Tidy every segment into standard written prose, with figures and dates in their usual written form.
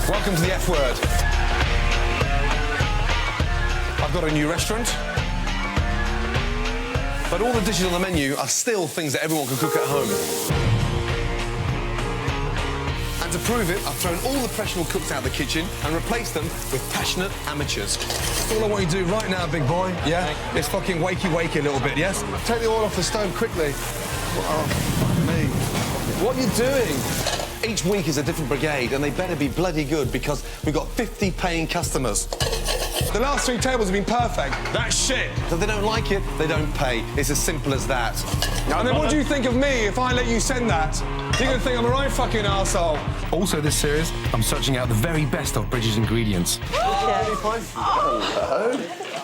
Welcome to the F word. I've got a new restaurant, but all the dishes on the menu are still things that everyone can cook at home. And to prove it, I've thrown all the professional cooks out of the kitchen and replaced them with passionate amateurs. All I want you to do right now, big boy, yeah, is fucking wakey a little bit, yes? Take the oil off the stove quickly. Oh, fuck me. What are you doing? Each week is a different brigade, and they better be bloody good because we've got 50 paying customers. The last 3 tables have been perfect. That's shit. So if they don't like it, they don't pay. It's as simple as that. And then what do you think of me if I let you send that? You're going to think I'm a right fucking arsehole. Also this series, I'm searching out the very best of British ingredients. Hello.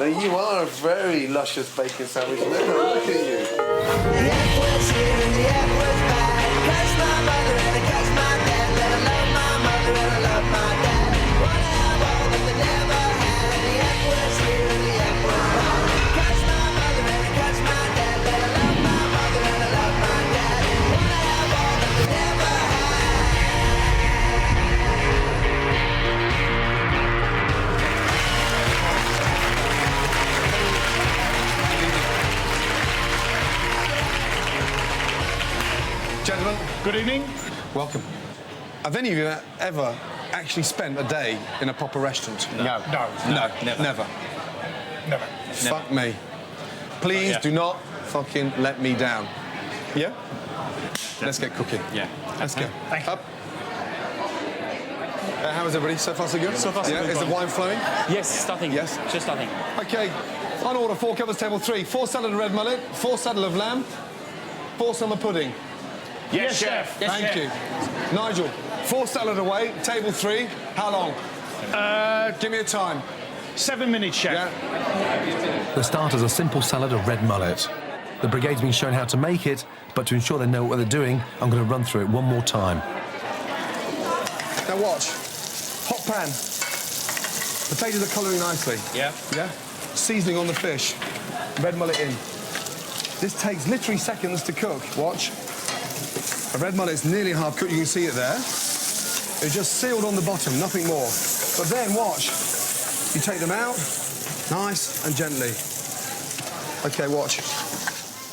Now you are a very luscious bacon sandwich. Look at you. The F was here and the F was back. Curse my mother and I curse my dad. Let I love my mother and I love my dad. Wanna have all that they never had. The F was here and the F was back. Curse my mother and I curse my dad. Let I love my mother and I love my dad. Wanna have all that they never Gentlemen. Good evening. Welcome. Have any of you ever actually spent a day in a proper restaurant? No. Never. Fuck me. Please do not fucking let me down. Yeah? Let's get cooking. Yeah. Let's go. Thank you. Up. How is everybody? So far, so good? So far, so yeah? good. Is the wine flowing? Yes, starting. Yes? Just starting. OK. On order, 4 covers, table 3. 4 salad of red mullet, 4 saddle of lamb, 4 summer pudding. Yes, chef. Yes, Thank chef. you. Nigel, 4 salad away, table 3. How long? Give me a time. 7 minutes, chef. Yeah. The starter's a simple salad of red mullet. The Brigade's been shown how to make it, but to ensure they know what they're doing, I'm going to run through it one more time. Now watch. Hot pan. Potatoes are colouring nicely. Yeah. Yeah? Seasoning on the fish. Red mullet in. This takes literally seconds to cook. Watch. The red mullet's nearly half cooked. You can see it there. It's just sealed on the bottom, nothing more. But then, watch. You take them out, nice and gently. OK, watch.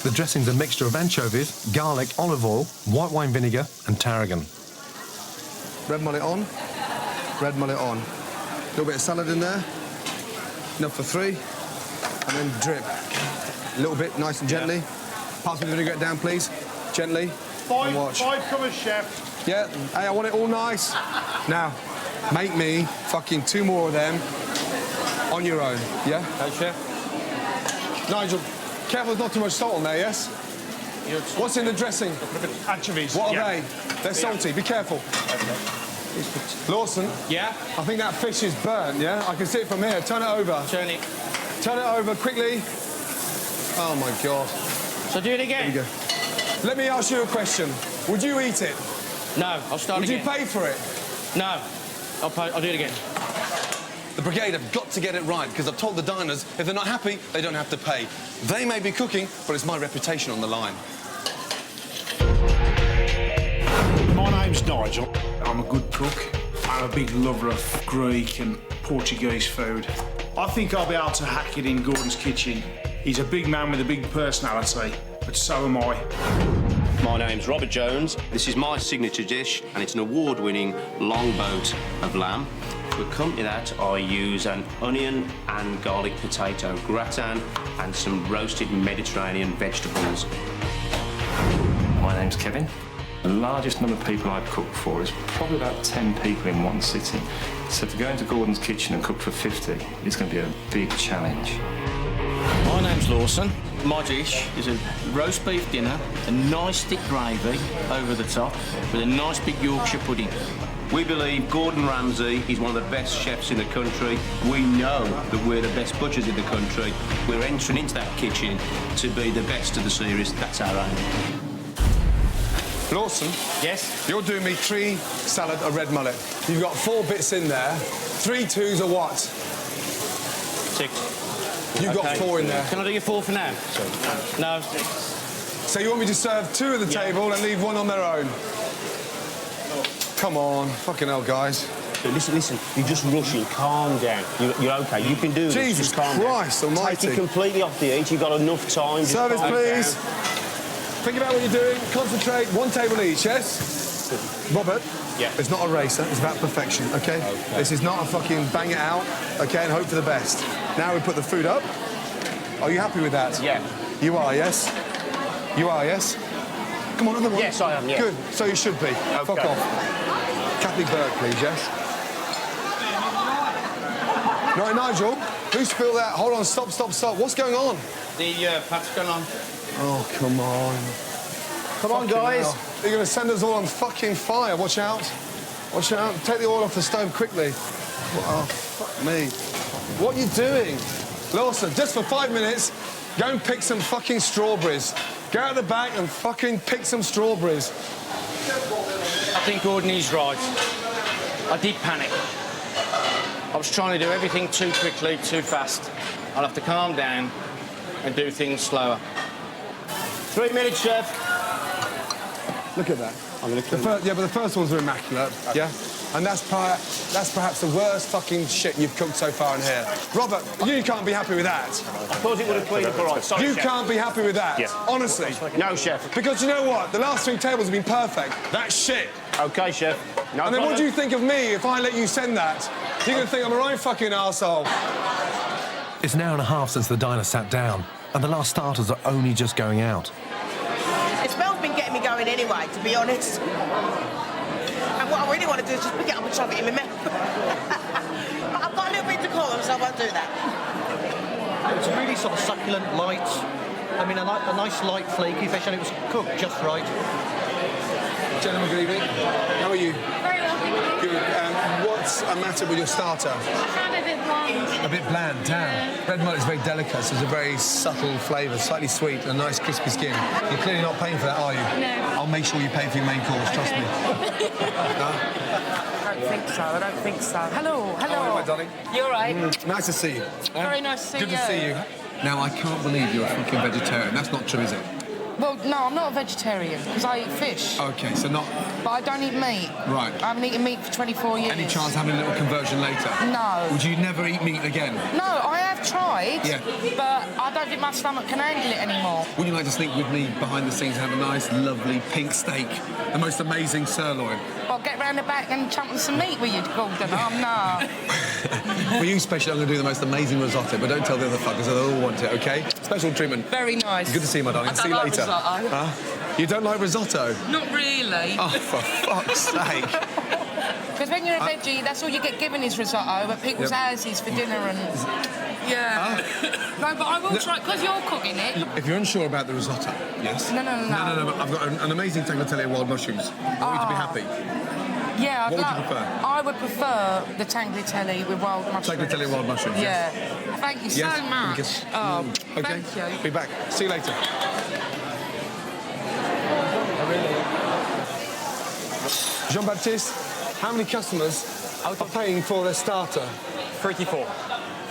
The dressing's a mixture of anchovies, garlic, olive oil, white wine vinegar and tarragon. Red mullet on, red mullet on. A little bit of salad in there. Enough for 3. And then drip. A little bit, nice and gently. Pass me the vinaigrette down, please. Gently. And watch. 5 covers, chef. Yeah, hey, I want it all nice. Now, make me fucking 2 more of them on your own, yeah? Okay, chef. Nigel, careful there's not too much salt on there, yes? What's in the dressing? Anchovies. What are they? They're salty, be careful. Okay. Lawson? Yeah? I think that fish is burnt, yeah? I can see it from here. Turn it over. Turn it. Turn it over quickly. Oh, my God. So do it again? Here we go. Let me ask you a question. Would you eat it? No, I'll start Would again. you pay for it? No. I'll do it again. The Brigade have got to get it right because I've told the diners if they're not happy, they don't have to pay. They may be cooking, but it's my reputation on the line. My name's Nigel. I'm a good cook. I'm a big lover of Greek and Portuguese food. I think I'll be able to hack it in Gordon's kitchen. He's a big man with a big personality, but so am I. My name's Robert Jones. This is my signature dish, and it's an award-winning longboat of lamb. To accompany that, I use an onion and garlic potato gratin and some roasted Mediterranean vegetables. My name's Kevin. The largest number of people I've cooked for is probably about 10 people in one sitting. So to go into Gordon's kitchen and cook for 50 is going to be a big challenge. My name's Lawson. My dish is a roast beef dinner, a nice thick gravy over the top, with a nice big Yorkshire pudding. We believe Gordon Ramsay is one of the best chefs in the country. We know that we're the best butchers in the country. We're entering into that kitchen to be the best of the series. That's our aim. Lawson? Yes? You're doing me 3 salad of red mullet. You've got 4 bits in there. 3 twos are what? 6. You've got 4 in there. Can I do your 4 for now? No. So you want me to serve 2 at the table and leave 1 on their own? Come on, fucking hell, guys. Listen. You're just rushing. Calm down. You're okay. You can do this. Jesus Just calm down. Christ almighty. Take it completely off the heat. You've got enough time. Just Service, calm please. down. Think about what you're doing. Concentrate. One table each, yes? Robert, Yeah. it's not a racer. It's about perfection, okay? This is not a fucking bang it out, okay, and hope for the best. Now we put the food up. Are you happy with that? Yeah. You are, yes? You are, yes? Come on, another one. Yes, I am, yeah. Good. So you should be. Fuck off. Kathy Burke, please, yes? Right, Nigel, who's spilled that? Hold on, stop. What's going on? The pat's going on. Oh, come on. Come on, guys. Hell. You're going to send us all on fucking fire. Watch out. Watch out. Take the oil off the stove quickly. Oh, fuck me. What are you doing? Lawson, just for 5 minutes, go and pick some fucking strawberries. Go out the back and fucking pick some strawberries. I think Gordon is right. I did panic. I was trying to do everything too quickly, too fast. I'll have to calm down and do things slower. 3 minutes, chef. Look at that. I'm going to clean. Yeah, but the first ones are immaculate, yeah? And that's perhaps the worst fucking shit you've cooked so far in here. Robert, you can't be happy with that. I thought it would have cleaned up all right. Sorry, You chef. can't be happy with that, Yeah. honestly. No, chef. Because you know what? The last 3 tables have been perfect. That's shit. OK, chef. No And then problem. what do you think of me if I let you send that? You're going to think I'm a right fucking arsehole. It's an hour and a half since the diner sat down, and the last starters are only just going out. The smell's been getting me going anyway, to be honest. And what I really want to do is just pick it up and shove it in my mouth. But I've got a little bit to call them, so I won't do that. It's a really sort of succulent, light. I mean, a nice light flaky fish, and it was cooked just right. Gentlemen, good evening. How are you? Very well, thank you. Good. What's the matter with your starter? I found it a bit bland. A bit bland, damn. Yeah. Red mullet is very delicate, so it's a very subtle flavour, slightly sweet, and a nice crispy skin. You're clearly not paying for that, are you? No. I'll make sure you pay for your main course, trust me. No? I don't think so. Hello. How are you, darling? You all right? Nice to see you. Very nice to see Good you. to see you. Now, I can't believe you're a fucking vegetarian. That's not true, is it? Well, no, I'm not a vegetarian, because I eat fish. OK, so not... But I don't eat meat. Right. I haven't eaten meat for 24 years. Any chance of having a little conversion later? No. Would you never eat meat again? No, I have tried, Yeah. but I don't think my stomach can handle it anymore. Would you like to sneak with me behind the scenes and have a nice, lovely pink steak? The most amazing sirloin. Well, get round the back and chunk on some meat with you, Gordon. Oh, no. For you special, I'm going to do the most amazing risotto, but don't tell the other fuckers, they'll all want it, OK? Special treatment. Very nice. Good to see you, my darling. I See don't you like later. risotto. Huh? You don't like risotto? Not really. Oh, for fuck's sake. Because when you're a veggie, that's all you get given is risotto at people's houses for dinner and... Yeah. No, but I will try, because you're cooking it. If you're unsure about the risotto, yes? No. No, but I've got an amazing tagliatelle of wild mushrooms. I want you to be happy. Yeah, What would you prefer? I would prefer the tagliatelle with wild mushrooms. Tagliatelle of wild mushrooms, Yeah. Thank you so Yes? much. Yes. Oh, OK, thank you. be back. See you later. Jean-Baptiste, how many customers are paying for their starter? 34.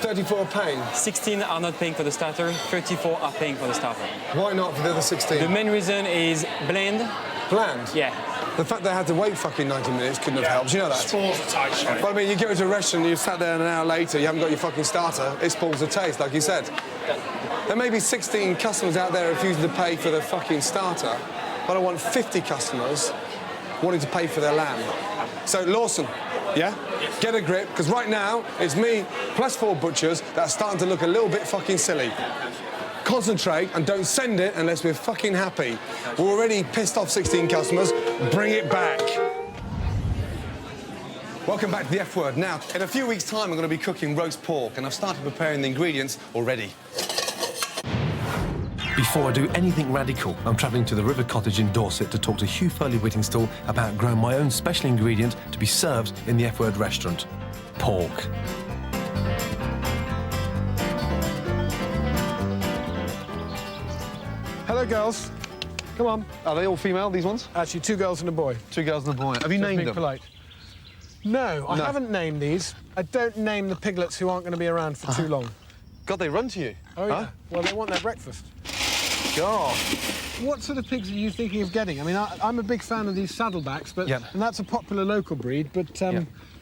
34 are paying. 16 are not paying for the starter, 34 are paying for the starter. Why not for the other 16? The main reason is bland. Bland? Yeah. The fact they had to wait fucking 90 minutes couldn't have helped. You know that? Spoils the taste, chef. But I mean, you go to a restaurant and you sat there an hour later, you haven't got your fucking starter, it spoils the taste, like you said. There may be 16 customers out there refusing to pay for their fucking starter, but I want 50 customers wanting to pay for their lamb. So, Lawson, yeah? Get a grip, because right now, it's me plus 4 butchers that are starting to look a little bit fucking silly. Concentrate and don't send it unless we're fucking happy. We're already pissed off 16 customers. Bring it back. Welcome back to the F Word. Now, in a few weeks' time, I'm going to be cooking roast pork, and I've started preparing the ingredients already. Before I do anything radical, I'm travelling to the River Cottage in Dorset to talk to Hugh Foley-Whittingstall about growing my own special ingredient to be served in the F Word restaurant: pork. Hello, girls. Come on. Are they all female, these ones? Actually, 2 girls and a boy. 2 girls and a boy. Have you named being them? polite. No, I haven't named these. I don't name the piglets who aren't going to be around for too long. God, they run to you. Oh, yeah. Well, they want their breakfast. God. What sort of pigs are you thinking of getting? I mean, I'm a big fan of these saddlebacks, but and that's a popular local breed, but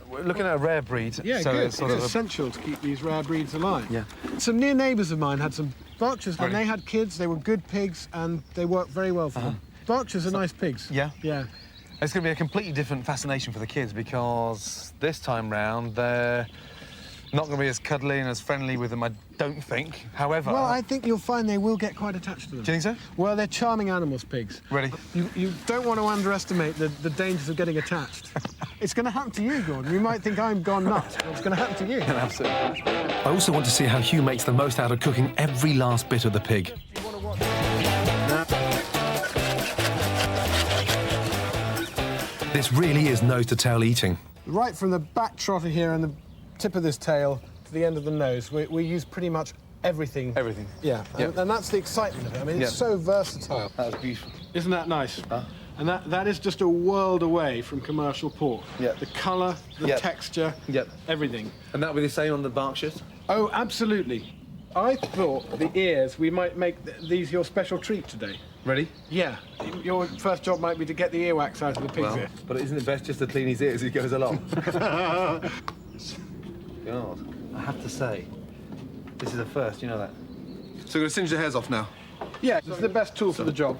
we're looking at a rare breed. Yeah, so good. it's sort of essential to keep these rare breeds alive. Yeah. Some near neighbours of mine had some Berkshires, Really? and they had kids. They were good pigs, and they worked very well for them. Berkshires are nice pigs. Yeah? Yeah. It's going to be a completely different fascination for the kids because this time round they're not going to be as cuddly and as friendly with them, I don't think. However... Well, I think you'll find they will get quite attached to them. Do you think so? Well, they're charming animals, pigs. Ready? You don't want to underestimate the dangers of getting attached. It's going to happen to you, Gordon. You might think I'm gone nuts, but it's going to happen to you. Absolutely. I also want to see how Hugh makes the most out of cooking every last bit of the pig. This really is nose-to-tail eating. Right from the back trotter here and the tip of this tail to the end of the nose, we use pretty much everything. Everything. Yeah, and that's the excitement of it. I mean, it's so versatile. That was beautiful. Isn't that nice? And that is just a world away from commercial pork. Yeah. The colour, the texture, everything. And that'll be the same on the Berkshires? Oh, absolutely. I thought the ears, we might make these your special treat today. Ready? Yeah. Your first job might be to get the earwax out of the pig's ear. But isn't it best just to clean his ears as he goes along? God, I have to say, this is a first, you know that. So we're going to singe the hairs off now? Yeah, it's the best tool for the job.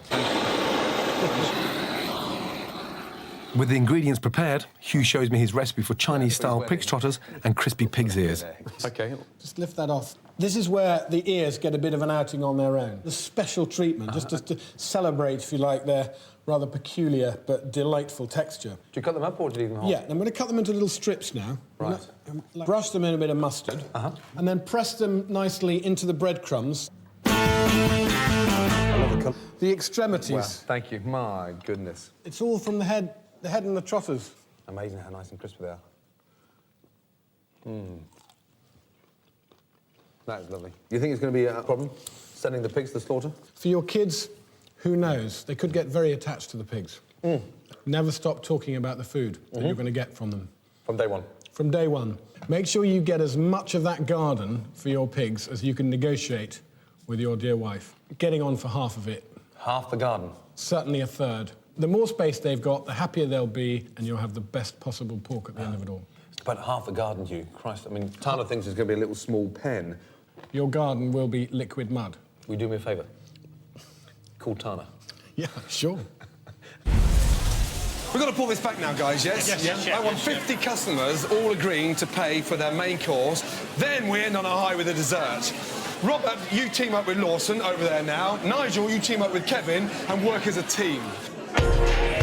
With the ingredients prepared, Hugh shows me his recipe for Chinese-style pig's trotters and crispy pig's ears. OK. Just lift that off. This is where the ears get a bit of an outing on their own. The special treatment, just to celebrate, if you like, their rather peculiar but delightful texture. Do you cut them up or do you leave them whole? Yeah, I'm going to cut them into little strips now. Right. Brush them in a bit of mustard. And then press them nicely into the breadcrumbs. I love the colour. The extremities. Wow, thank you. My goodness. It's all from the head and the trotters. Amazing how nice and crispy they are. That is lovely. You think it's going to be a problem, sending the pigs to the slaughter? For your kids, who knows? They could get very attached to the pigs. Never stop talking about the food that you're going to get from them. From day one? From day one. Make sure you get as much of that garden for your pigs as you can negotiate with your dear wife. Getting on for half of it. Half the garden? Certainly a third. The more space they've got, the happier they'll be, and you'll have the best possible pork at the end of it all. It's about half the garden, Hugh. Christ, I mean, Tyler thinks it's going to be a little small pen. Your garden will be liquid mud. Will you do me a favour? Call Tana. Yeah, sure. We've got to pull this back now, guys, yes? Yes. I want 50 customers all agreeing to pay for their main course. Then we end on a high with a dessert. Robert, you team up with Lawson over there now. Nigel, you team up with Kevin and work as a team.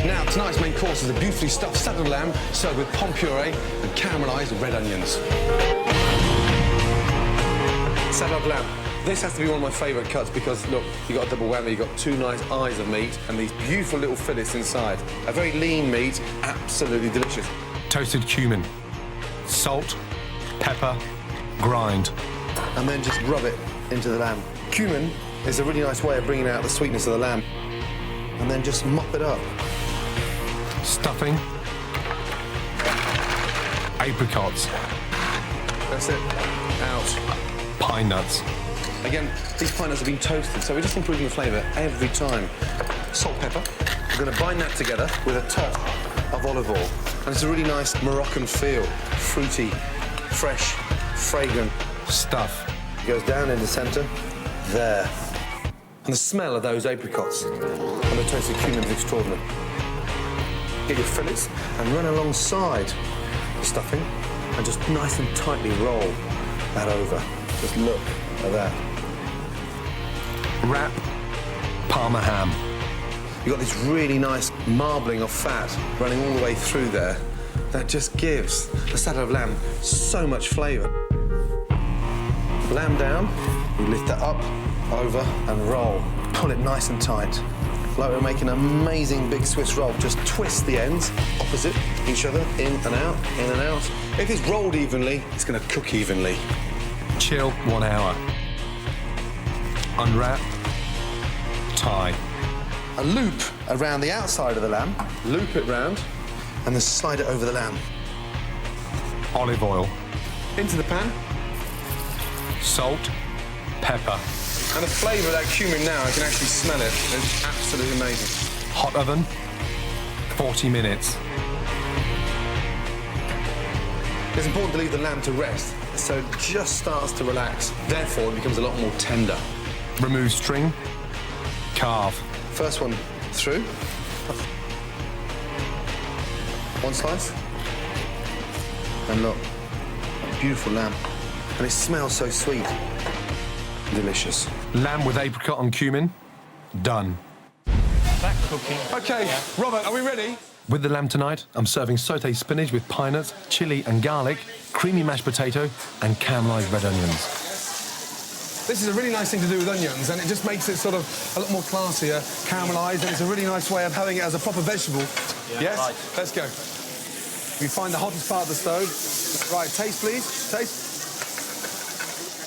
Now, tonight's main course is a beautifully stuffed saddle lamb served with pom puree and caramelised red onions. Saddle lamb. This has to be one of my favourite cuts because, look, you got a double whammy, you got two nice eyes of meat and these beautiful little fillets inside. A very lean meat, absolutely delicious. Toasted cumin, salt, pepper, grind. And then just rub it into the lamb. Cumin is a really nice way of bringing out the sweetness of the lamb. And then just mop it up. Stuffing. Apricots. That's it. Out. Pine nuts. Again, these pine nuts have been toasted, so we're just improving the flavour every time. Salt, pepper. We're going to bind that together with a touch of olive oil. And it's a really nice Moroccan feel. Fruity, fresh, fragrant. Stuff. It goes down in the centre. There. And the smell of those apricots and the toasted cumin is extraordinary. Get your fillets and run alongside the stuffing and just nice and tightly roll that over. Just look at that. Wrap Parma ham. You've got this really nice marbling of fat running all the way through there. That just gives the saddle of lamb so much flavour. Lamb down, we lift that up, over and roll. Pull it nice and tight. Like we're making an amazing big Swiss roll. Just twist the ends opposite each other, in and out, in and out. If it's rolled evenly, it's going to cook evenly. Chill 1 hour. Unwrap. Tie. A loop around the outside of the lamb, loop it round, and then slide it over the lamb. Olive oil. Into the pan. Salt. Pepper. And the flavour of that cumin now, I can actually smell it. It's absolutely amazing. Hot oven. 40 minutes. It's important to leave the lamb to rest, so it just starts to relax. Therefore, it becomes a lot more tender. Remove string. Carve. First one through. One slice. And look, beautiful lamb. And it smells so sweet. Delicious. Lamb with apricot and cumin. Done. That cooking. OK, Yeah. Robert, are we ready? With the lamb tonight, I'm serving sauté spinach with pine nuts, chilli and garlic, creamy mashed potato and caramelised red onions. This is a really nice thing to do with onions, and it just makes it sort of a lot more classier, caramelised, and it's a really nice way of having it as a proper vegetable. Yes? Right. Let's go. We find the hottest part of the stove. Right, taste, please. Taste.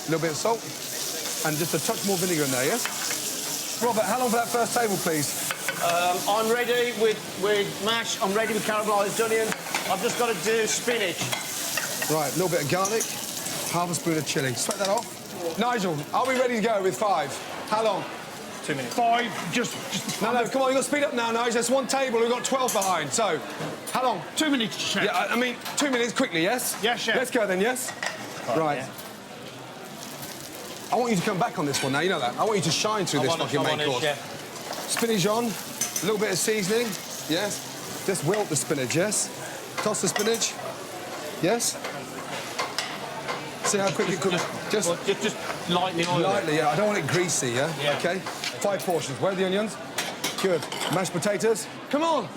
A little bit of salt. And just a touch more vinegar in there, yes? Robert, how long for that first table, please? I'm ready with mash. I'm ready with caramelised onion. I've just got to do spinach. Right, a little bit of garlic, half a spoon of chilli. Sweat that off. Nigel, are we ready to go with 5? How long? 2 minutes. 5, just... No, come on, you've got to speed up now, Nigel. That's one table, we've got 12 behind, so... How long? 2 minutes, chef. Yeah, I mean, 2 minutes quickly, yes? Yes, chef. Let's go then, yes? Right. Yeah. I want you to come back on this one now, you know that. I want you to shine through this fucking main course. Spinach on, a little bit of seasoning, yes? Just wilt the spinach, yes? Toss the spinach, yes? See how quick it cooks? Just lightly oil. Lightly, yeah. I don't want it greasy, yeah? Yeah. OK? 5 portions. Where are the onions? Good. Mashed potatoes. Come on.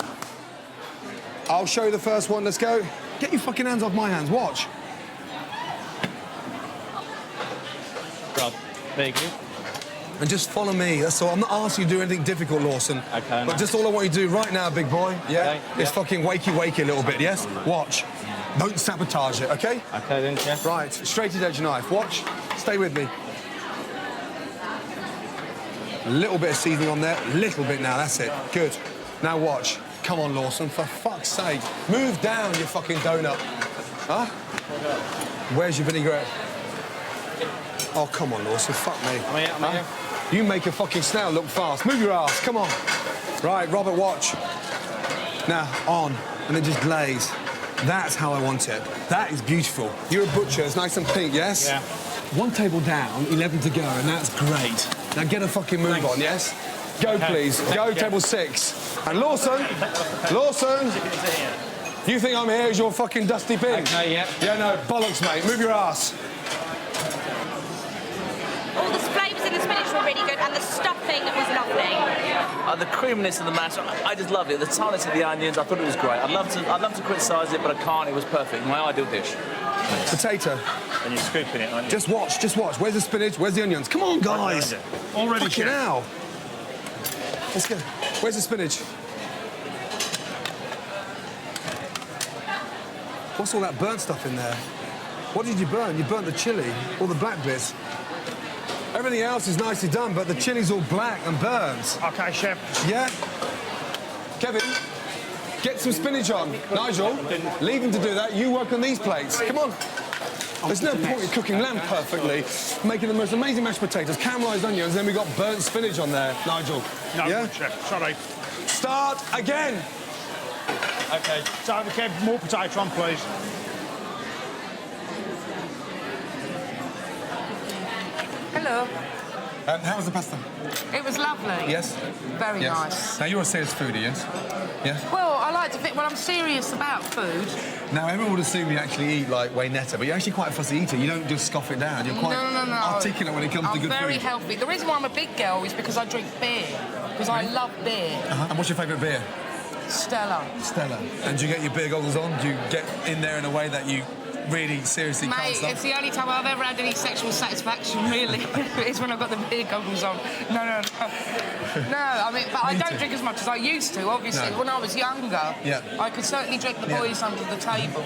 I'll show you the first one. Let's go. Get your fucking hands off my hands. Watch. Rob, there you go. And just follow me. That's all. I'm not asking you to do anything difficult, Lawson. OK, But just all I want you to do right now, big boy, yeah, OK, is fucking wakey a little bit, yes? Watch. Don't sabotage it, OK? OK then, chef. Right. Straight edge knife. Watch. Stay with me. A little bit of seasoning on there. Little bit now. That's it. Good. Now watch. Come on, Lawson. For fuck's sake. Move down, you fucking donut. Huh? Where's your vinaigrette? Oh, come on, Lawson. Fuck me. I'm here. You make a fucking snail look fast. Move your ass. Come on. Right, Robert, watch. Now, on. And then just glaze. That's how I want it. That is beautiful. You're a butcher. It's nice and pink, yes? Yeah. 1 table down, 11 to go, and that's great. Now get a fucking move on, yes? Go, please. Go, table 6. And Lawson, you think I'm here as your fucking dusty bin? OK, yeah. Yeah, no, bollocks, mate. Move your ass. All the flavours in the spinach were really good, and the stuffing was lovely. The creaminess of the mash, I just loved it. The tartness of the onions, I thought it was great. I'd love to criticise it, but I can't. It was perfect. My ideal dish. Potato. And you're scooping it, aren't you? Just watch. Where's the spinach? Where's the onions? Come on, guys. Already, fucking chef. hell. Let's go. Where's the spinach? What's all that burnt stuff in there? What did you burn? You burnt the chilli, all the black bits. Everything else is nicely done, but the chili's all black and burnt. OK, chef. Yeah? Kevin, get some spinach on. Nigel, leave him to do that. You work on these plates. Come on. There's no point in cooking lamb perfectly, making the most amazing mashed potatoes, caramelised onions, and then we've got burnt spinach on there. Nigel. No, Yeah? chef. Sorry. Start again. OK. So, OK, more potato on, please. Hello. How was the pasta? It was lovely. Yes? Very Yes. nice. Now, you're a serious foodie, yes? Yeah? Well, I like to think, well, I'm serious about food. Now, everyone would assume you actually eat like Waynetta, but you're actually quite a fussy eater. You don't just scoff it down. You're quite No. articulate when it comes to good I'm very food. healthy. The reason why I'm a big girl is because I drink beer. Because I love beer. And what's your favourite beer? Stella. Stella. And do you get your beer goggles on? Do you get in there in a way that you really seriously can't Mate, stop? it's the only time I've ever had any sexual satisfaction, really, is when I've got the beer goggles on. No. No, I mean, but I don't drink as much as I used to, obviously. No. When I was younger, Yeah. I could certainly drink the boys under the table.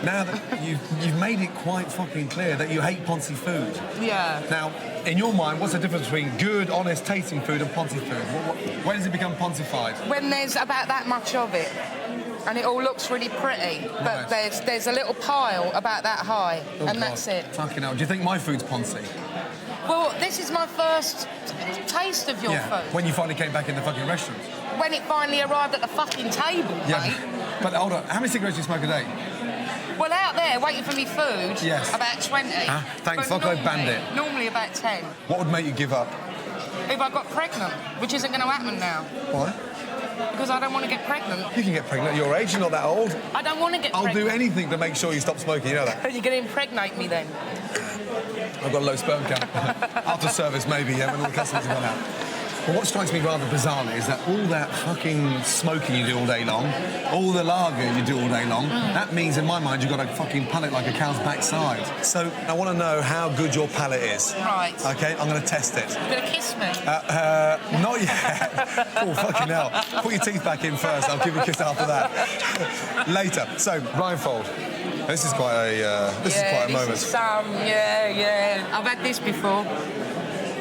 Now that you've made it quite fucking clear that you hate poncy food. Yeah. Now, in your mind, what's the difference between good, honest, tasting food and poncy food? When does it become poncified? When there's about that much of it. And it all looks really pretty, but there's a little pile about that high, and that's it. Fucking hell. Do you think my food's poncy? Well, this is my first taste of your food. When you finally came back in the fucking restaurant. When it finally arrived at the fucking table, mate. But hold on, how many cigarettes do you smoke a day? Well, out there, waiting for me food, Yes. about 20. Thank But fuck I banned it. Normally about 10. What would make you give up? If I got pregnant, which isn't going to happen now. Why? Because I don't want to get pregnant. You can get pregnant at your age, you're not that old. I don't want to get I'll pregnant. do anything to make sure you stop smoking, you know that. You're going to impregnate me then? I've got a low sperm count. After service, maybe, yeah, when all the customers have gone out. But what strikes me rather bizarrely is that all that fucking smoking you do all day long, all the lager you do all day long, that means, in my mind, you've got a fucking palate like a cow's backside. So I want to know how good your palate is. Right. OK, I'm going to test it. You're going to kiss me? Not yet. Oh, fucking hell. Put your teeth back in first. I'll give you a kiss after that. Later. So, blindfold. This is quite a moment. This is yeah. I've had this before.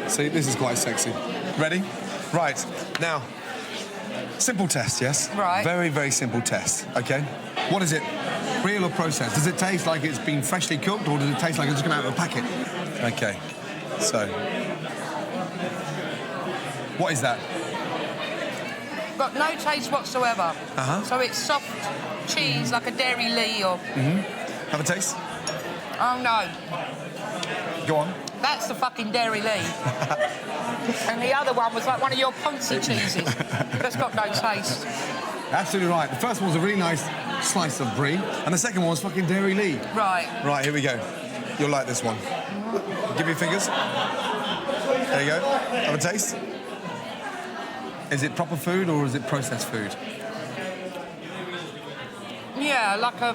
See, this is quite sexy. Ready? Right. Now, simple test, yes? Right. Very, very simple test, OK? What is it? Real or processed? Does it taste like it's been freshly cooked, or does it taste like it's just come out of a packet? OK. So, what is that? Got no taste whatsoever. So it's soft cheese, like a Dairy Lee or... Have a taste? Oh, no. Go on. That's the fucking Dairy Lee. And the other one was like one of your Ponzi cheeses. But it's got no taste. Absolutely right. The first one was a really nice slice of brie, and the second one was fucking Dairy Lee. Right. Right, here we go. You'll like this one. Give me your fingers. There you go. Have a taste. Is it proper food or is it processed food? Yeah, like a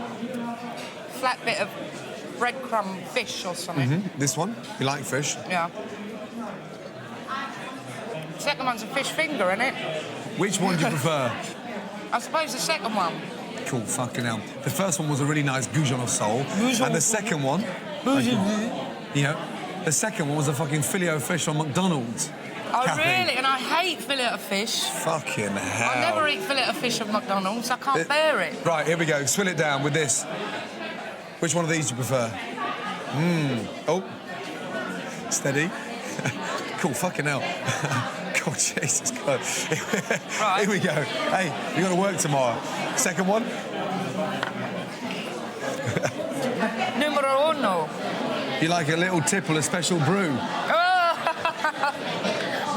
flat bit of breadcrumb fish or something. This one? You like fish? Yeah. Second one's a fish finger, isn't it? Which one do you prefer? I suppose the second one. Cool, fucking hell. The first one was a really nice goujon of sole. And the second one... You know, the second one was a fucking filet-o-fish from McDonald's. Oh, Kathy. really? And I hate fillet-of-fish. Fucking hell. I never eat fillet-of-fish at McDonald's. I can't bear it. Right, here we go. Swill it down with this. Which one of these do you prefer? Oh. Steady. Cool, fucking hell. God, Jesus God. Right. Here we go. Hey, you got to work tomorrow. Second one? Numero uno. You like a little tipple, a special brew?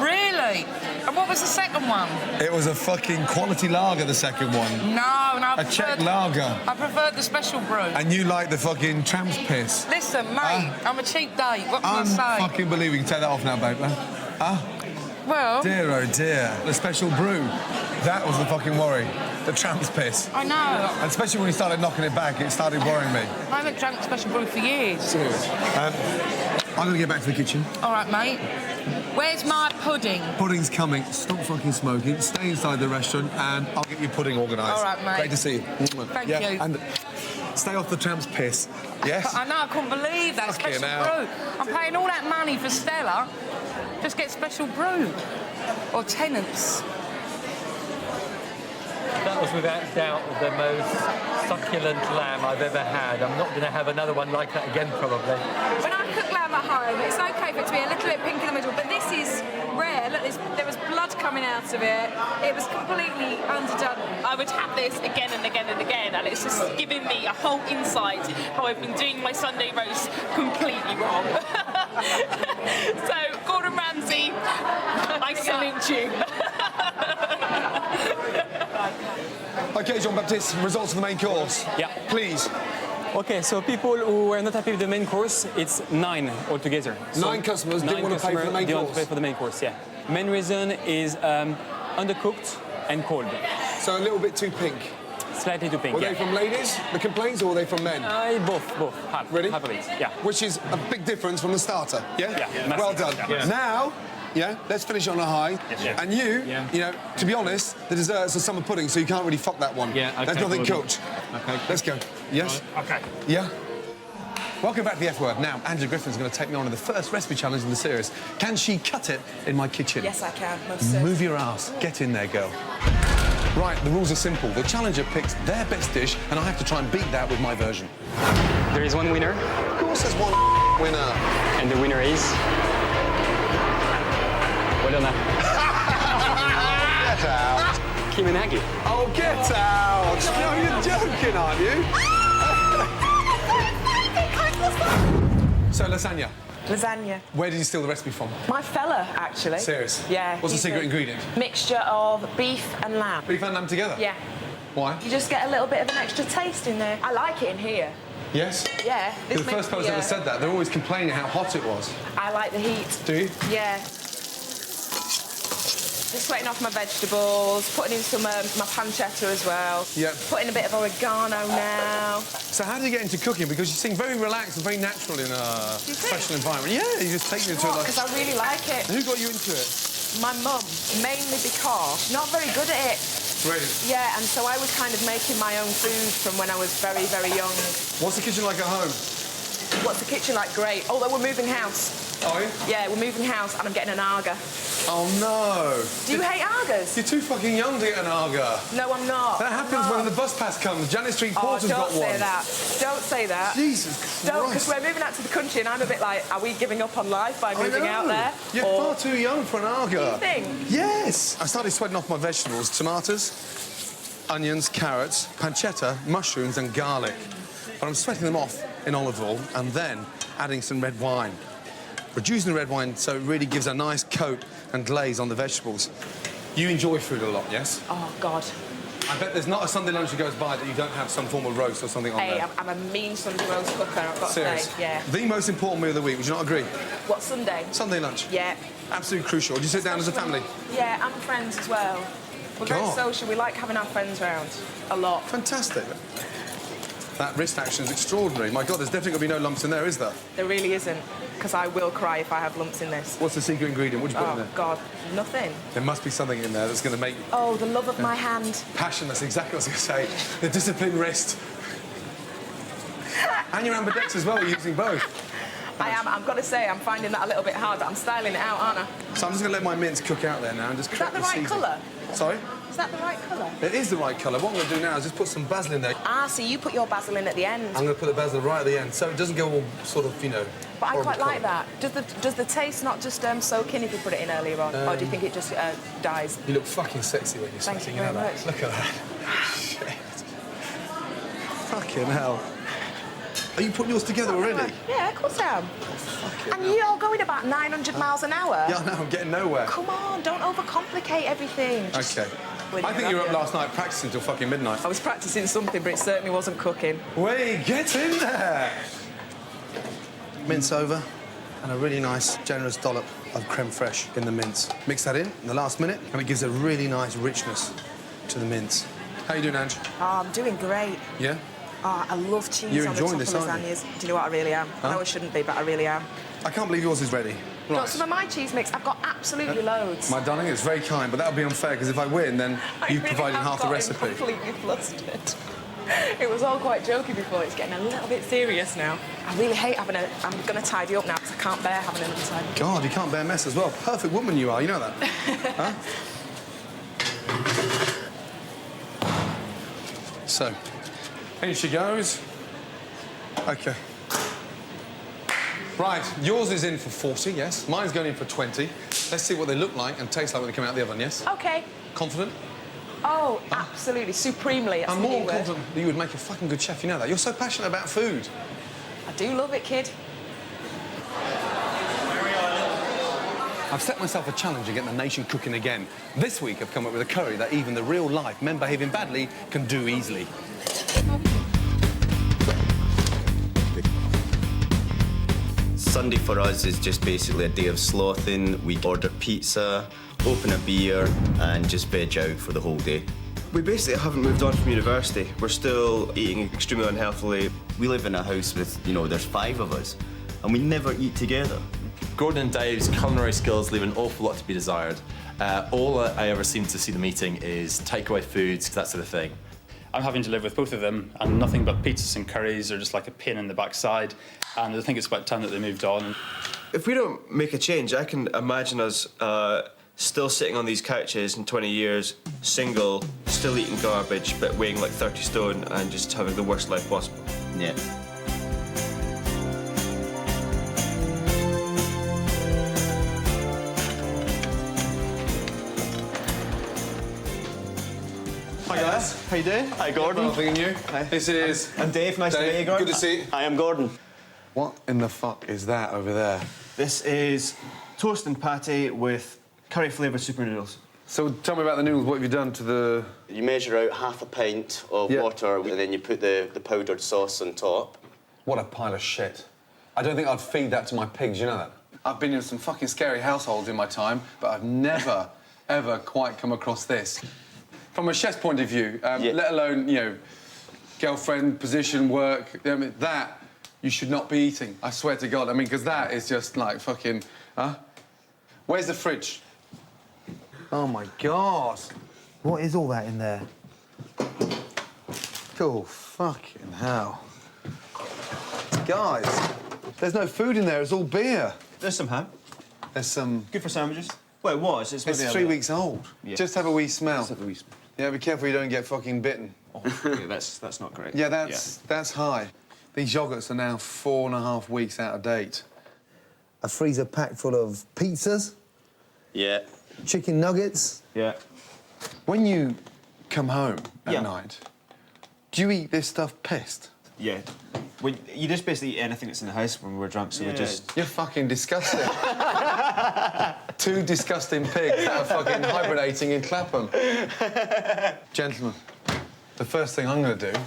Really? And what was the second one? It was a fucking quality lager, the second one. No, A Czech lager. I preferred the special brew. And you like the fucking tramp's piss. Listen, mate, I'm a cheap date. What can I say? Fucking believe you can take that off now, babe. Well... Dear, oh dear. The special brew. That was the fucking worry. The tramp's piss. I know. And especially when you started knocking it back, it started worrying me. I haven't drank special brew for years. Serious. I'm going to get back to the kitchen. All right, mate. Where's my pudding? Pudding's coming. Stop fucking smoking. Stay inside the restaurant, and I'll get your pudding organised. All right, mate. Great to see you. Thank you. And stay off the tramp's piss. Yes? I know, I couldn't believe that. Fucking Special hell. brew. I'm paying all that money for Stella. Just get special brew. Or tenants. That was without doubt the most succulent lamb I've ever had. I'm not going to have another one like that again, probably. When I cook lamb at home, it's okay for it to be a little bit pink in the middle, but this is rare. Look, there was blood coming out of it. It was completely underdone. I would have this again and again and again, and it's just giving me a whole insight how I've been doing my Sunday roast completely wrong. So, Gordon Ramsay, I salute you. OK, Jean-Baptiste, results of the main course. Yeah. Please. Okay, so people who were not happy with the main course, it's 9 altogether. So 9 customers didn't want to pay for the main didn't course. want to pay for the main course, yeah. Main reason is undercooked and cold. So a little bit too pink. Slightly too pink, Were they from ladies, the complaints, or were they from men? Both. Half. Really? Half of it, yeah. Which is a big difference from the starter, yeah? Yeah, Well massive. done. Yeah. Now, let's finish on a high. Yeah. And you know, to be honest, the dessert's a summer pudding, so you can't really fuck that one. Yeah, okay, There's nothing Gordon. cooked. Okay. Let's go. Yes? Okay. Yeah? Welcome back to the F Word. Now, Angela Griffin's going to take me on in the first recipe challenge in the series. Can she cut it in my kitchen? Yes, I can. Most certainly. Move your ass. Get in there, girl. Right, the rules are simple. The challenger picks their best dish, and I have to try and beat that with my version. There is one winner. Of course there's one winner. And the winner is... Well done. Get out. Cumin. Oh, get out. No, you're joking, aren't you? So, lasagna. Lasagna. Where did you steal the recipe from? My fella, actually. Serious? Yeah. What's the he's secret a ingredient? Mixture of beef and lamb. Beef and lamb together? Yeah. Why? You just get a little bit of an extra taste in there. I like it in here. Yes? Yeah. You're the first person ever said that. They're always complaining how hot it was. I like the heat. Do you? Yeah. Just sweating off my vegetables, putting in some my pancetta as well. Yeah. Putting a bit of oregano now. So how did you get into cooking? Because you seem very relaxed and very natural in a professional environment. Yeah, you just take me into it. Because I really like it. Who got you into it? My mum, mainly because she's not very good at it. Really? Yeah, and so I was kind of making my own food from when I was very, very young. What's the kitchen like at home? What's the kitchen like? Great. Although we're moving house. Are you? Yeah, we're moving house and I'm getting an Arga. Oh, no. Do you hate Argas? You're too fucking young to get an Arga. No, I'm not. That happens when the bus pass comes. Janet Street Porter's got one. Don't say that. Don't say that. Jesus Christ. Don't, because we're moving out to the country and I'm a bit like, are we giving up on life by moving out there? You're far too young for an Arga. Do you think? Yes. I started sweating off my vegetables. Tomatoes, onions, carrots, pancetta, mushrooms and garlic. But I'm sweating them off in olive oil and then adding some red wine. Reducing the red wine so it really gives a nice coat and glaze on the vegetables. You enjoy food a lot, yes? Oh, God. I bet there's not a Sunday lunch that goes by that you don't have some form of roast or something on Hey, there. I'm a mean Sunday roast cooker, I've got Serious? to say. Yeah. The most important meal of the week, would you not agree? What, Sunday? Sunday lunch. Yeah. Absolutely crucial. Do you sit down as a family? Yeah, and friends as well. We're very God. social. We like having our friends round. A lot. Fantastic. That wrist action is extraordinary. My God, there's definitely going to be no lumps in there, is there? There really isn't, because I will cry if I have lumps in this. What's the secret ingredient? What do you put in there? Oh, God, nothing. There must be something in there that's going to make... Oh, the love of my hand. Passion, that's exactly what I was going to say. The disciplined wrist. And your ambidex as well, you're using both. I am. I've got to say, I'm finding that a little bit hard, but I'm styling it out, aren't I? So I'm just going to let my mince cook out there now and just Is that the right colour? Sorry? Is that the right colour? It is the right colour. What I'm going to do now is just put some basil in there. Ah, so you put your basil in at the end. I'm going to put the basil right at the end, so it doesn't go all sort of, you know... But I quite like that. Does the taste not just soak in if you put it in earlier on? Or do you think it just dies? You look fucking sexy when you're Thank sweating, you know very that? much. Look at that. Shit. Fucking hell. Are you putting yours together already? Yeah, of course I am. And you're going about 900 miles an hour? Yeah, I know, I'm getting nowhere. Come on, don't overcomplicate everything. OK. I think you were up last night practising till fucking midnight. I was practising something, but it certainly wasn't cooking. Wait, get in there! Mince over and a really nice, generous dollop of creme fraiche in the mince. Mix that in the last minute, and it gives a really nice richness to the mince. How you doing, Ange? Oh, I'm doing great. Yeah? Oh, I love cheese You're on the enjoying top this, of aren't you? lasagnas. Do you know what? I really am. I know I shouldn't be, but I really am. I can't believe yours is ready. Got some of my cheese mix. I've got absolutely loads. My darling, it's very kind, but that would be unfair, because if I win, then you've provided half the recipe. I'm completely flustered. It was all quite jokey before. It's getting a little bit serious now. I really hate having a... I'm going to tidy up now, because I can't bear having an untidy. God, you can't bear mess as well. Perfect woman you are, you know that. Huh? So, in she goes. OK. Right, yours is in for 40, yes. Mine's going in for 20. Let's see what they look like and taste like when they come out the oven, yes? OK. Confident? Oh, absolutely. Supremely. That's I'm the more key word. confident that you would make a fucking good chef, you know that. You're so passionate about food. I do love it, kid. I've set myself a challenge of getting the nation cooking again. This week, I've come up with a curry that even the real-life men behaving badly can do easily. Sunday for us is just basically a day of slothing. We order pizza, open a beer, and just veg out for the whole day. We basically haven't moved on from university. We're still eating extremely unhealthily. We live in a house with, you know, there's 5 of us, and we never eat together. Gordon and Dave's culinary skills leave an awful lot to be desired. All I ever seem to see them eating is takeaway foods, that sort of thing. I'm having to live with both of them, and nothing but pizzas and curries are just like a pain in the backside. And I think it's about time that they moved on. If we don't make a change, I can imagine us still sitting on these couches in 20 years, single, still eating garbage, but weighing like 30 stone and just having the worst life possible. Yeah. Hi guys, how you doing? Hi Gordon. Well, and you? Hi. This is... I'm Dave, nice to meet you, Gordon. Good to see you. I am Gordon. What in the fuck is that over there? This is toast and patty with curry-flavoured super noodles. So tell me about the noodles. What have you done to the... You measure out half a pint of water and then you put the powdered sauce on top. What a pile of shit. I don't think I'd feed that to my pigs, you know that? I've been in some fucking scary households in my time, but I've never, ever quite come across this. From a chef's point of view, let alone, you know, girlfriend, position, work, I mean, that you should not be eating. I swear to God. I mean, because that is just like fucking... Huh? Where's the fridge? Oh, my God. What is all that in there? Oh, fucking hell. Guys, there's no food in there. It's all beer. There's some ham. There's some... Good for sandwiches. Well, it was. It's 3 weeks old. Yeah. Just have a wee smell. Just have a wee smell. Yeah, be careful you don't get fucking bitten. Oh, yeah, that's not great. Yeah, that's high. These yogurts are now 4.5 weeks out of date. A freezer packed full of pizzas. Yeah. Chicken nuggets. Yeah. When you come home at night, do you eat this stuff pissed? Yeah. You just basically eat anything that's in the house when we're drunk, so we just... You're fucking disgusting. 2 disgusting pigs that are fucking hibernating in Clapham. Gentlemen, the first thing I'm going to do,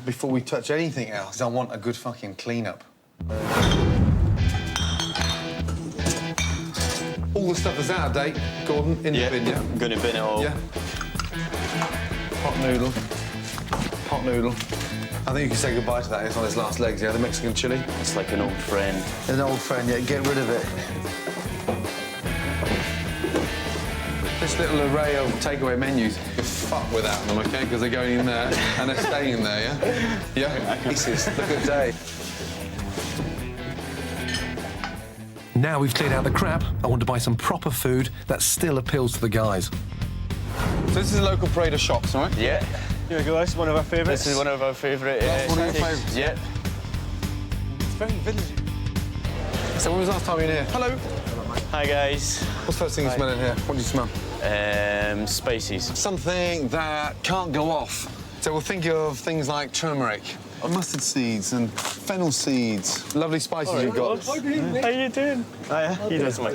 before we touch anything else, is I want a good fucking clean-up. All the stuff that's out of date, Gordon, in the bin, I'm going to bin it all. Yeah. Pot noodle. Pot noodle. I think you can say goodbye to that. It's on its last legs, yeah? The Mexican chili. It's like an old friend. An old friend, yeah. Get rid of it. This little array of takeaway menus, you fuck without them, OK? Because they're going in there and they're staying in there, yeah? Yeah? Pieces. Look at day. Now we've cleared out the crap, I want to buy some proper food that still appeals to the guys. So this is a local parade of shops, right? Yeah. Here we go, this is one of our favourites. This is one of our favourite... That's one of your favourites? Yeah. It's very villagey. So when was the last time you were in here? Hello. Hi, guys. What's the first thing you smell in here? What do you smell? Spices. Something that can't go off. So we'll think of things like turmeric, mustard seeds and fennel seeds. Lovely spices you've got. How you doing? Hiya. He does my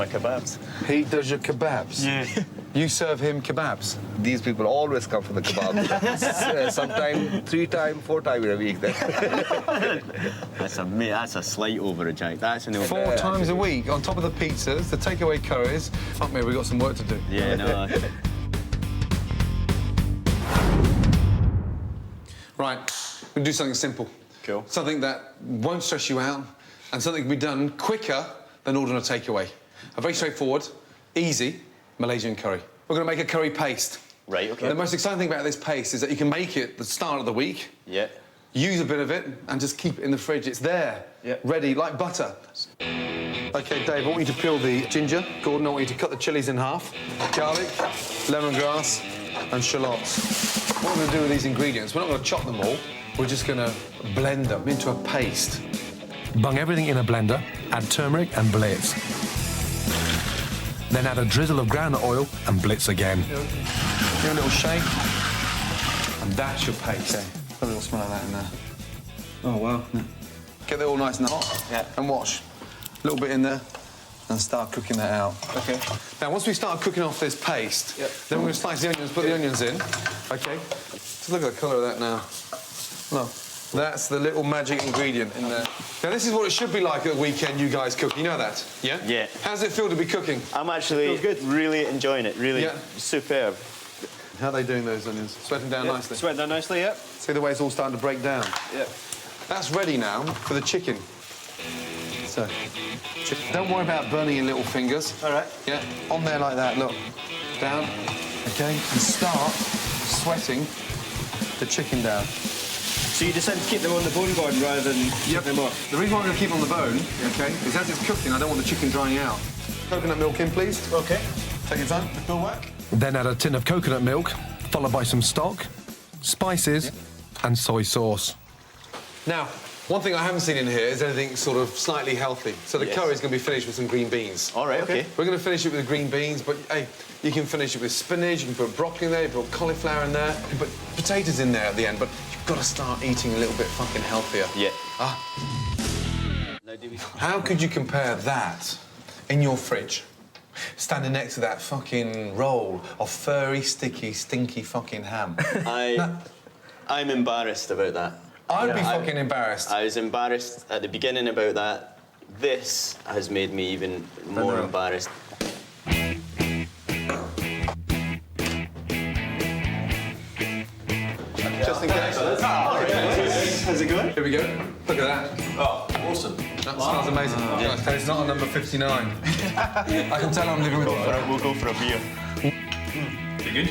kebabs. He does your kebabs? Yeah. You serve him kebabs? These people always come for the kebabs. Sometimes 3 times, 4 times in a week. That's a slight overreact. That's an 4 times a week, on top of the pizzas, the takeaway curries. Fuck me, we've got some work to do. Yeah, no. Right, we'll do something simple. Cool. Something that won't stress you out and something can be done quicker than ordering a takeaway. A very straightforward, easy Malaysian curry. We're going to make a curry paste. Right, OK. And the most exciting thing about this paste is that you can make it at the start of the week, use a bit of it and just keep it in the fridge. It's there, ready, like butter. OK, Dave, I want you to peel the ginger. Gordon, I want you to cut the chilies in half. Garlic, lemongrass and shallots. What we're going to do with these ingredients, we're not going to chop them all, we're just going to blend them into a paste. Bung everything in a blender, add turmeric and blitz. Then add a drizzle of groundnut oil and blitz again. Give a little shake, and that's your paste. Okay. Got a little smell of that in there. Oh, wow. Get it all nice and hot, and wash. A little bit in there, and start cooking that out. OK. Now, once we start cooking off this paste, then we're going to slice the onions, put the onions in. OK. Just look at the colour of that now. Look. That's the little magic ingredient in there. Now, this is what it should be like at the weekend you guys cook. You know that, yeah? Yeah. How does it feel to be cooking? I'm actually really enjoying it, really superb. How are they doing, those onions? Sweating down nicely? Sweating down nicely, yeah. See the way it's all starting to break down? Yeah. That's ready now for the chicken. So, don't worry about burning your little fingers. All right. Yeah, on there like that, look. Down, OK, and start sweating the chicken down. So you decide to keep them on the bone, Gordon, rather than keep them off? The reason why I'm going to keep them on the bone, OK, is as it's cooking, I don't want the chicken drying out. Coconut milk in, please. OK. Take your time. Good work. Then add a tin of coconut milk, followed by some stock, spices, and soy sauce. Now, one thing I haven't seen in here is anything sort of slightly healthy. So the curry's going to be finished with some green beans. All right, OK. We're going to finish it with green beans, but, hey, you can finish it with spinach, you can put broccoli in there, you can put cauliflower in there, you can put potatoes in there at the end, but you've got to start eating a little bit fucking healthier. Yeah. How could you compare that in your fridge, standing next to that fucking roll of furry, sticky, stinky fucking ham? I'm embarrassed about that. I'd be fucking embarrassed. I was embarrassed at the beginning about that. This has made me even more embarrassed. Just in case. How's it going? Here we go. Look at that. Oh, awesome. That smells amazing. Yeah. It's not a number 59. I can tell I'm living with it. We'll go for a beer. You good?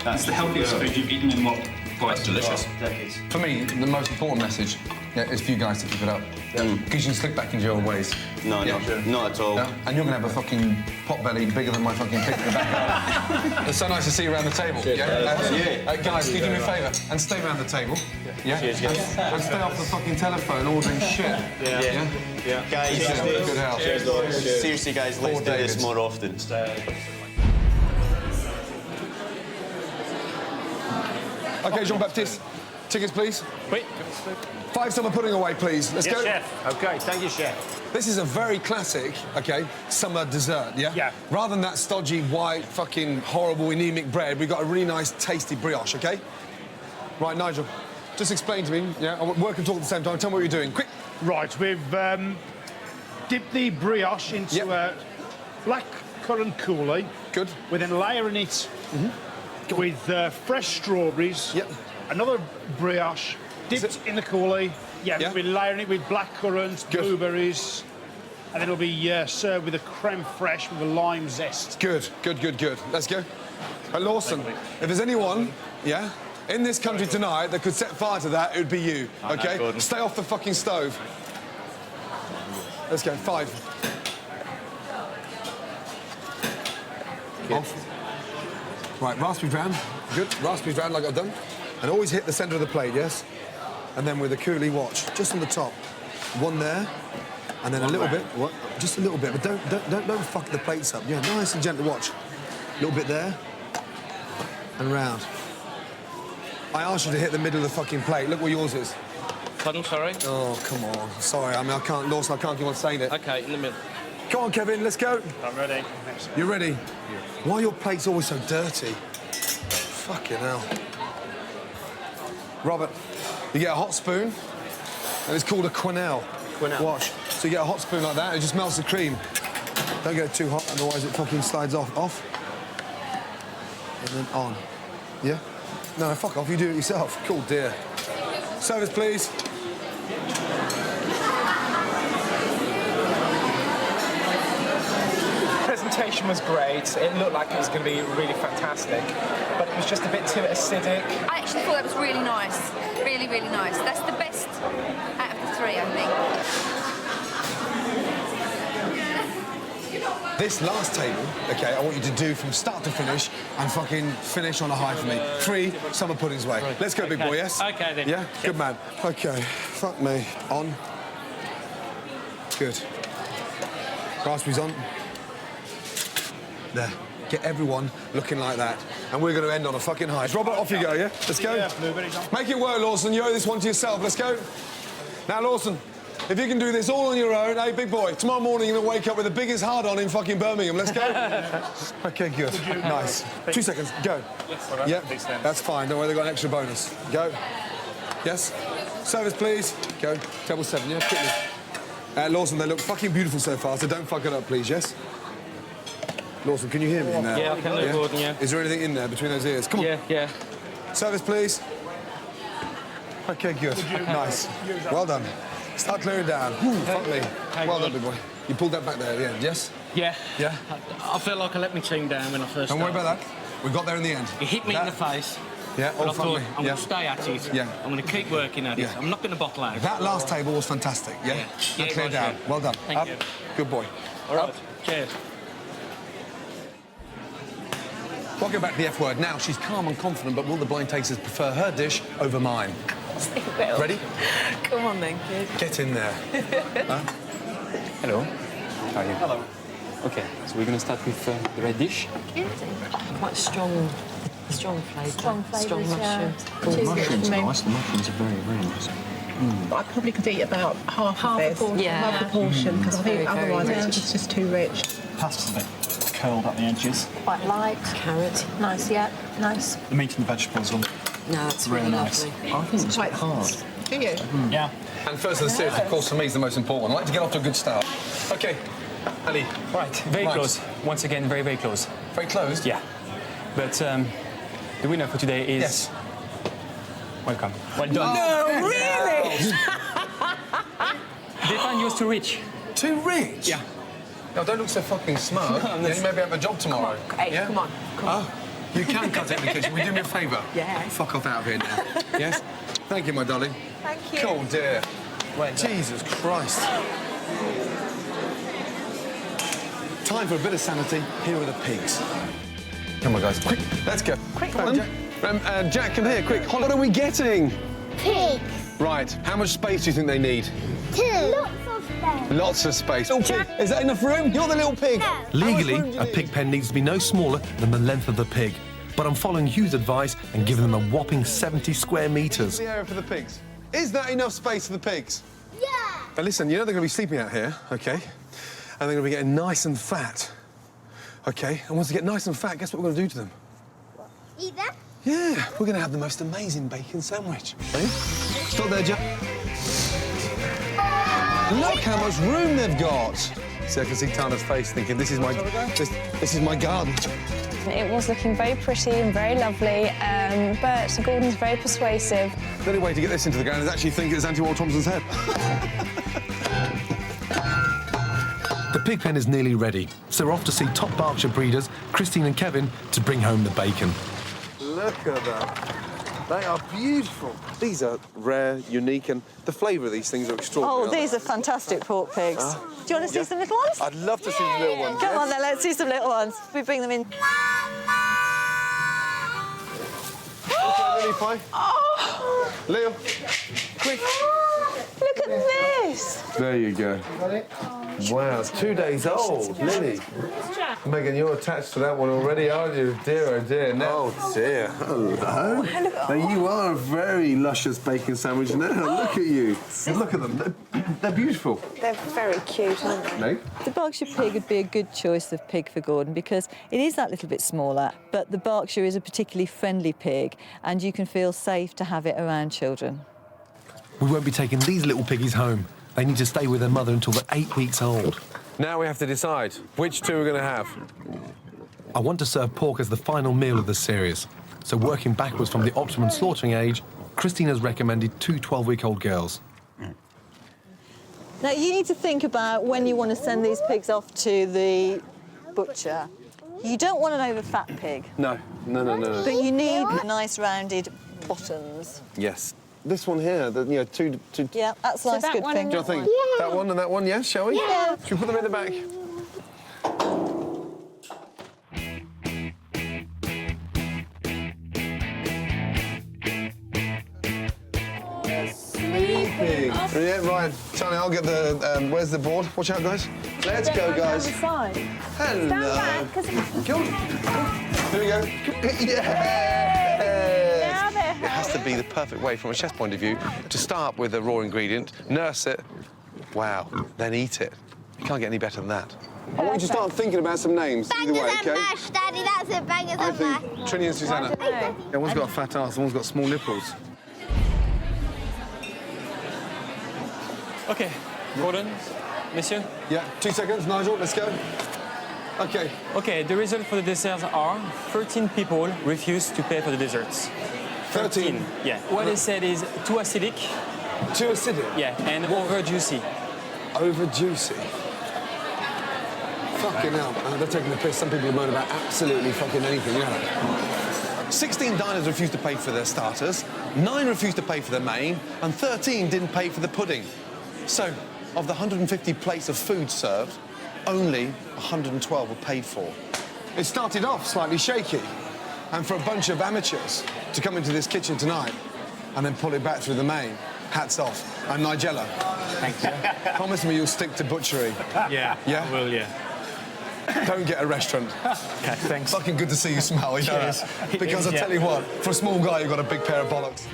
That's the healthiest food you've eaten in what? Quite delicious. For me, the most important message is for you guys to keep it up. Because you can slip back into your old ways. No, not at all. Yeah? And you're going to have a fucking pot belly bigger than my fucking pig in the back. It's so nice to see you around the table. Cheers, guys, can you do me a favour? And stay around the table. Yeah? Cheers, guys. And stay off the fucking telephone ordering shit. Yeah. Guys, good health. Seriously, guys, let's do this more often. OK, Jean-Baptiste, tickets, please. Wait. 5 summer pudding away, please. Let's go. Chef. OK, thank you, chef. This is a very classic, OK, summer dessert, yeah? Yeah. Rather than that stodgy, white, fucking horrible, anemic bread, we've got a really nice, tasty brioche, OK? Right, Nigel, just explain to me, yeah? I work and talk at the same time. Tell me what you're doing. Quick. Right, we've dipped the brioche into a black currant coulis. Good. We're then layering it with fresh strawberries. Yep. Another brioche dipped in the coulis. Yeah, we're layering it with black currants, blueberries, and then it'll be served with a creme fraiche with a lime zest. Good. Let's go. Lawson, if there's anyone, in this country tonight that could set fire to that, it would be you, OK? Gordon. Stay off the fucking stove. Let's go, 5. Off. Right, raspberry brown. Good. Raspberry brown like I've done. And always hit the centre of the plate, yes? And then with a coulis, watch. Just on the top. One there. And then a little bit. What? Just a little bit. But don't fuck the plates up. Yeah, nice and gentle. Watch. A little bit there. And round. I asked you to hit the middle of the fucking plate. Look what yours is. Pardon, sorry? Oh, come on. Sorry, I mean, I can't, Lawson, I can't keep on saying it. OK, in the middle. Come on, Kevin, let's go. I'm ready. You're ready? Yeah. Why are your plates always so dirty? Fucking hell. Robert, you get a hot spoon, and it's called a quenelle. Watch. So you get a hot spoon like that, and it just melts the cream. Don't get it too hot, otherwise it fucking slides off. And then on. Yeah? No, fuck off, you do it yourself. Cool, dear. Service, please. Presentation was great. It looked like it was going to be really fantastic, but it was just a bit too acidic. I actually thought that was really nice. Really, really nice. That's the best out of the 3, I think. This last table, OK, I want you to do from start to finish and fucking finish on a high for me. 3 summer puddings away. Let's go, big boy, yes? OK, then. Yeah? Good man. OK, fuck me. On. Good. Raspberries on. There. Get everyone looking like that. And we're going to end on a fucking high. Robert, off you go, yeah? Let's go. Yeah, blueberries on. Make it work, Lawson. You owe this one to yourself. Let's go. Now, Lawson, if you can do this all on your own, hey, big boy, tomorrow morning you're going to wake up with the biggest hard-on in fucking Birmingham. Let's go. OK, good. Nice. 2 seconds. Go. Yep, that's fine. Don't worry, they've got an extra bonus. Go. Yes? Service, please. Go. Table 7, yeah? Quickly. Lawson, they look fucking beautiful so far, so don't fuck it up, please, yes? Lawson, can you hear me in there? Yeah, I can, Gordon, yeah. Is there anything in there between those ears? Come on. Yeah. Service, please. OK, good. Nice. Well done. Start clearing down. Fuck me. Well done, big boy. You pulled that back there at the end, yes? Yeah. Yeah? I felt like I let my team down when I first Don't worry started. about that. We got there in the end. It hit me in the face. Yeah, but I fuck thought, me. I'm going to stay at it. Yeah. I'm going to keep working at it. Yeah. I'm not going to bottle out. That last table was fantastic, yeah? Yeah, Clear it was, down. yeah. Well done. Thank Up. you. Good boy. All right. Up. Cheers. Welcome back to the F word. Now, she's calm and confident, but will the blind tasters prefer her dish over mine? Ready? Come on then, kid. Get in there. Huh? Hello. How are you? Hello. Okay, so we're going to start with the red dish. Quite strong flavour. Strong flavours, Strong mushrooms. Oh, the mushrooms are nice. The mushrooms are very, very nice. but I probably could eat about half of this. Half the portion, because I think otherwise it's just too rich. Pasta's a bit curled at the edges. Quite light. Carrot. Nice, yeah. Nice. The meat and the vegetables are really nice. I think it's quite hard. Do you? Yeah. And first of the series, of course, for me, is the most important. I like to get off to a good start. OK, Ali. Right, very close. Once again, very, very close. Very close? Yeah. But the winner for today is... Yes. Welcome. Well done. No, really? They find yours too rich. Too rich? Yeah. No, don't look so fucking smug. You maybe have a job tomorrow. Come on. Oh, you can cut it in the kitchen. Will you do me a favour? Yeah. Fuck off out of here now. Yes? Thank you, my darling. Thank you. Cool, dear. Jesus Christ. Time for a bit of sanity. Here are the pigs. Come on, guys. Quick, let's go. Quick Come one. on, Jack, come here, quick. What are we getting? Pigs. Right. How much space do you think they need? 2. Lots of space. Lots of space. Little pig. Is that enough room? You're the little pig. No. Legally, a pig pen needs to be no smaller than the length of the pig. But I'm following Hugh's advice and giving them a whopping 70 square metres. The area for the pigs. Is that enough space for the pigs? Yeah. Now listen, you know they're going to be sleeping out here, OK? And they're going to be getting nice and fat, OK? And once they get nice and fat, guess what we're going to do to them? Eat them? Yeah, we're going to have the most amazing bacon sandwich. Ready? Stop there, Jack. Look how much room they've got. See, I can see Tana's face thinking, this is my garden. It was looking very pretty and very lovely, but Gordon's very persuasive. The only way to get this into the ground is actually think it's Auntie Walt Thompson's head. The pig pen is nearly ready, so we're off to see top Berkshire breeders, Christine and Kevin, to bring home the bacon. Look at that. They are beautiful. These are rare, unique, and the flavour of these things are extraordinary. Oh, these are fantastic pork pigs. Do you want to see some little ones? I'd love to see the little ones. Come on then, let's see some little ones. We bring them in. Lily pie. Oh! Leo, quick. Look at this. There you go. Wow, it's 2 days old, Lily. Megan, you're attached to that one already, aren't you? Dear, oh dear. Now. Oh dear. Hello. Now you are a very luscious bacon sandwich now. Look at you. Look at them. They're beautiful. They're very cute, aren't they? Meg? The Berkshire pig would be a good choice of pig for Gordon because it is that little bit smaller, but the Berkshire is a particularly friendly pig and you can feel safe to have it around children. We won't be taking these little piggies home. They need to stay with their mother until they're 8 weeks old. Now we have to decide which two we're going to have. I want to serve pork as the final meal of the series. So working backwards from the optimum slaughtering age, Christine has recommended 2 12-week-old girls. Now, you need to think about when you want to send these pigs off to the butcher. You don't want an over-fat pig. No. But you need nice rounded bottoms. Yes. This one here, two... Yeah, that's a nice, good thing. Do you think? That one and that one, yes, shall we? Yeah. Should we put them in the back? Sleeping. Yeah, right. Charlie, I'll get the... where's the board? Watch out, guys. Let's go, guys. Hello. Stand back, because Here we go. Yeah. It has to be the perfect way, from a chef's point of view, to start with a raw ingredient, nurse it, wow, then eat it. You can't get any better than that. I want you to start thinking about some names. Bangers and mash, Daddy, that's it, bangers and mash. I think Trini and Susanna. Yeah, one's got a fat ass, one's got small nipples. OK, Gordon, Monsieur? Yeah, 2 seconds, Nigel, let's go. OK. OK, the result for the desserts are 13 people refused to pay for the desserts. 13? Yeah. What they said is too acidic. Too acidic? Yeah, and over juicy. Over juicy? Fucking hell. They're taking the piss. Some people moan about absolutely fucking anything, you know. 16 diners refused to pay for their starters, 9 refused to pay for their main, and 13 didn't pay for the pudding. So, of the 150 plates of food served, only 112 were paid for. It started off slightly shaky, and for a bunch of amateurs to come into this kitchen tonight and then pull it back through the main, hats off. And Nigella, thank you. Promise me you'll stick to butchery. Yeah, I will, yeah. Don't get a restaurant. Okay, thanks. Fucking good to see you smile, you know? Cheers. Because I tell you what, for a small guy, you've got a big pair of bollocks.